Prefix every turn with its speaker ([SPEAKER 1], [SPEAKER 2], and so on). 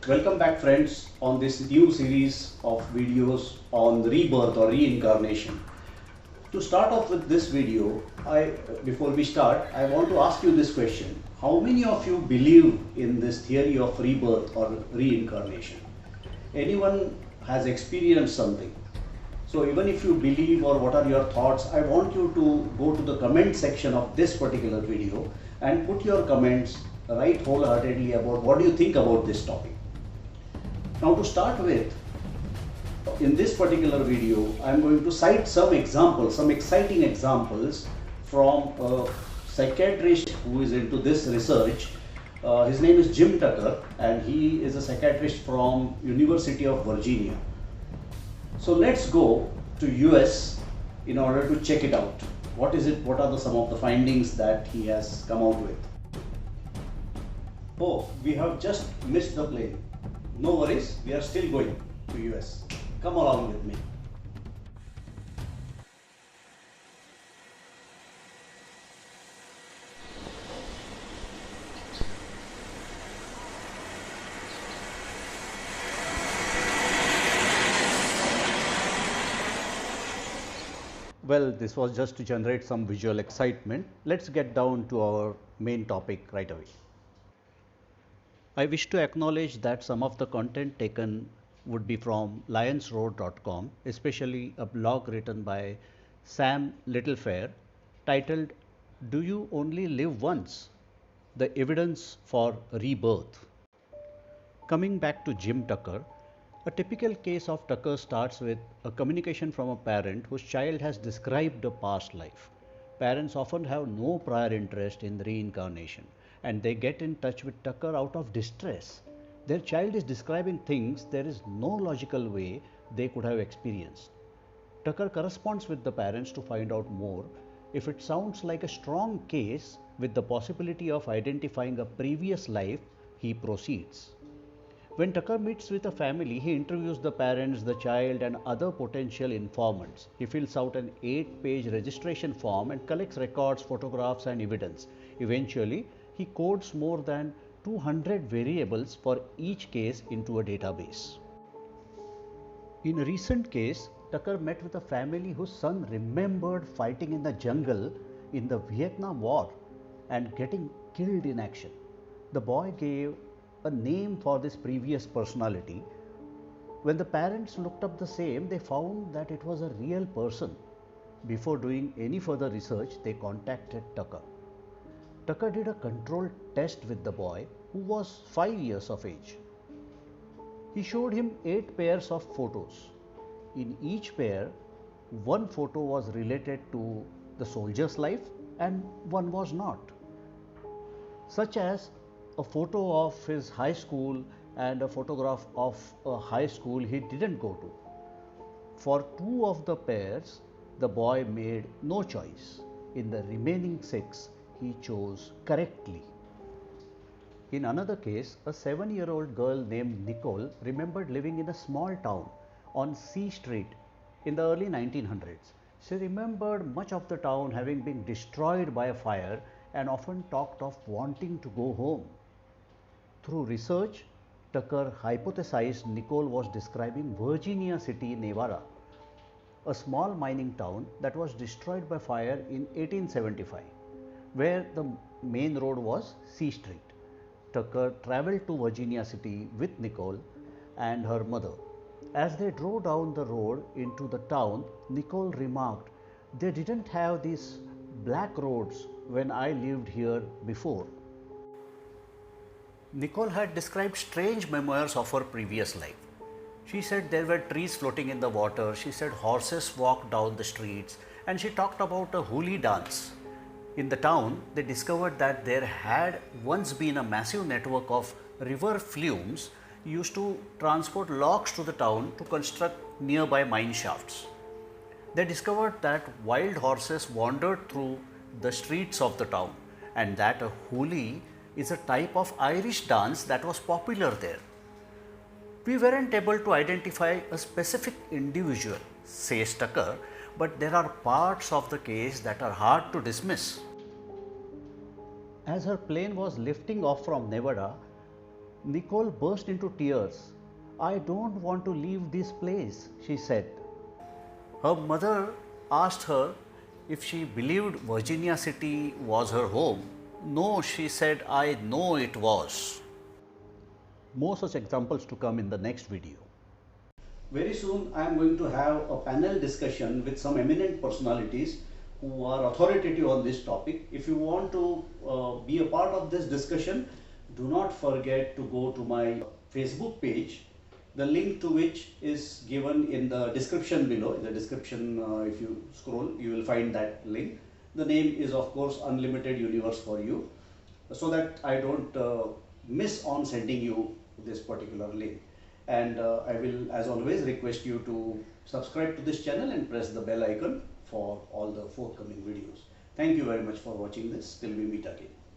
[SPEAKER 1] Welcome back friends on this new series of videos on rebirth or reincarnation. To start off with this video, before we start, I want to ask you this question. How many of you believe in this theory of rebirth or reincarnation? Anyone has experienced something? So even if you believe or what are your thoughts, I want you to go to the comment section of this particular video and put your comments right wholeheartedly about what do you think about this topic. Now to start with, in this particular video, I am going to cite some examples, some exciting examples from a psychiatrist who is into this research. His name is Jim Tucker and he is a psychiatrist from University of Virginia. So let's go to US in order to check it out. What is it? What are some of the findings that he has come out with? Oh, we have just missed the plane. No worries, we are still going to US. Come along with me. Well, this was just to generate some visual excitement. Let's get down to our main topic right away. I wish to acknowledge that some of the content taken would be from lionsroad.com, especially a blog written by Sam Littlefair titled "Do You Only Live Once? The Evidence for Rebirth." Coming back to Jim Tucker, a typical case of Tucker starts with a communication from a parent whose child has described a past life. Parents often have no prior interest in reincarnation and they get in touch with Tucker out of distress. Their child is describing things there is no logical way they could have experienced. Tucker corresponds with the parents to find out more. If it sounds like a strong case with the possibility of identifying a previous life, he proceeds. When Tucker meets with a family, he interviews the parents, the child, and other potential informants. He fills out an 8-page registration form and collects records, photographs, and evidence. Eventually, he codes more than 200 variables for each case into a database. In a recent case, Tucker met with a family whose son remembered fighting in the jungle in the Vietnam War and getting killed in action. The boy gave a name for this previous personality. When the parents looked up the same, they found that it was a real person. Before doing any further research, they contacted Tucker. Tucker did a controlled test with the boy, who was 5 years of age. He showed him 8 pairs of photos. In each pair, one photo was related to the soldier's life and one was not, such as a photo of his high school and a photograph of a high school he didn't go to. For 2 of the pairs, the boy made no choice. In the remaining 6, he chose correctly. In another case, a 7-year-old girl named Nicole remembered living in a small town on C Street in the early 1900s. She remembered much of the town having been destroyed by a fire and often talked of wanting to go home. Through research, Tucker hypothesized Nicole was describing Virginia City, Nevada, a small mining town that was destroyed by fire in 1875, where the main road was C Street. Tucker traveled to Virginia City with Nicole and her mother. As they drove down the road into the town, Nicole remarked, "They didn't have these black roads when I lived here before." Nicole had described strange memoirs of her previous life. She said there were trees floating in the water, she said horses walked down the streets, and she talked about a holi dance. In the town, they discovered that there had once been a massive network of river flumes used to transport logs to the town to construct nearby mine shafts. They discovered that wild horses wandered through the streets of the town and that a holi is a type of Irish dance that was popular there. We weren't able to identify a specific individual, says Tucker, but there are parts of the case that are hard to dismiss. As her plane was lifting off from Nevada, Nicole burst into tears. I don't want to leave this place, she said. Her mother asked her if she believed Virginia City was her home. No, she said, I know it was. More such examples to come in the next video. Very soon I am going to have a panel discussion with some eminent personalities who are authoritative on this topic. If you want to be a part of this discussion, do not forget to go to my Facebook page, the link to which is given in the description below. In the description, if you scroll, you will find that link. The name is of course Unlimited Universe for You, so that I don't miss on sending you this particular link. And I will, as always, request you to subscribe to this channel and press the bell icon for all the forthcoming videos. Thank you very much for watching this. Till we meet again.